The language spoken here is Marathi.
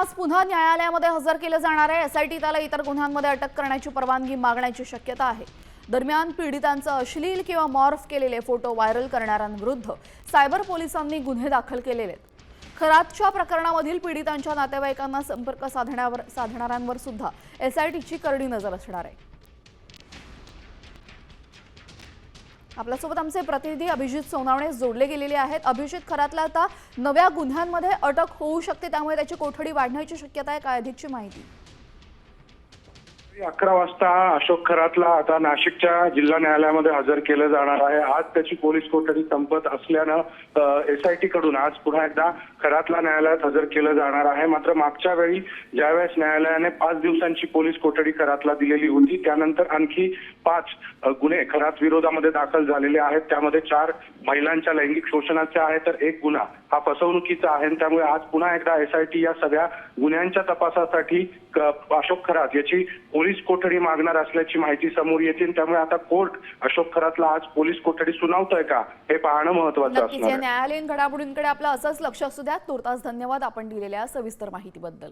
आज पुन्हा न्यायालयामध्ये हजर केले जाणार आहे। एसआयटी त्याला इतर गुन्ह्यांमध्ये अटक करण्याची परवानगी मागण्याची शक्यता आहे। दरम्यान पीडितांचे अश्लील किंवा मॉर्फ केलेले फोटो व्हायरल करणाऱ्यांविरुद्ध सायबर पोलिसांनी गुन्हे दाखल केलेले आहेत। खरातच्या प्रकरणामधील पीडितांच्या नातेवाईकांना संपर्क साधणाऱ्यांवर सुद्धा एसआयटीची करडी नजर असणार आहे। आपल्यासोबत आमचे प्रतिनिधी अभिजित सोनावणे जोडले गेलेले आहेत। अभिजित, खरातला आता नव्या गुन्ह्यांमध्ये अटक होऊ शकते, त्यामुळे त्याची कोठडी वाढण्याची शक्यता आहे, काय अधिकची माहिती? 11 वाजता अशोक खरातला आता नाशिकच्या जिल्हा न्यायालयामध्ये हजर केलं जाणार आहे। आज त्याची पोलीस कोठडी संपत असल्यानं एसआयटी कडून आज पुन्हा एकदा खरातला न्यायालयात हजर केलं जाणार आहे। मात्र मागच्या वेळी ज्यावेळेस न्यायालयाने 5 दिवसांची पोलीस कोठडी खरातला दिलेली होती, त्यानंतर आणखी 5 गुन्हे खरात विरोधामध्ये दाखल झालेले आहेत। त्यामध्ये 4 महिलांच्या लैंगिक शोषणाचे आहे, तर 1 गुन्हा हा फसवणुकीचा आहे। त्यामुळे आज पुन्हा एकदा एसआयटी या सगळ्या गुन्ह्यांच्या तपासासाठी अशोक खरात याची पोलीस कोठडी मागणार असल्याची माहिती समोर येते। त्यामुळे आता कोर्ट अशोक खरातला आज पोलीस कोठडी सुनावतोय का हे पाहणं महत्त्वाचं असणार आहे। न्यायालयीन घडामोडींकडे आपलं असंच लक्ष असू द्या। तुर्तास धन्यवाद आपण दिलेल्या सविस्तर माहितीबद्दल।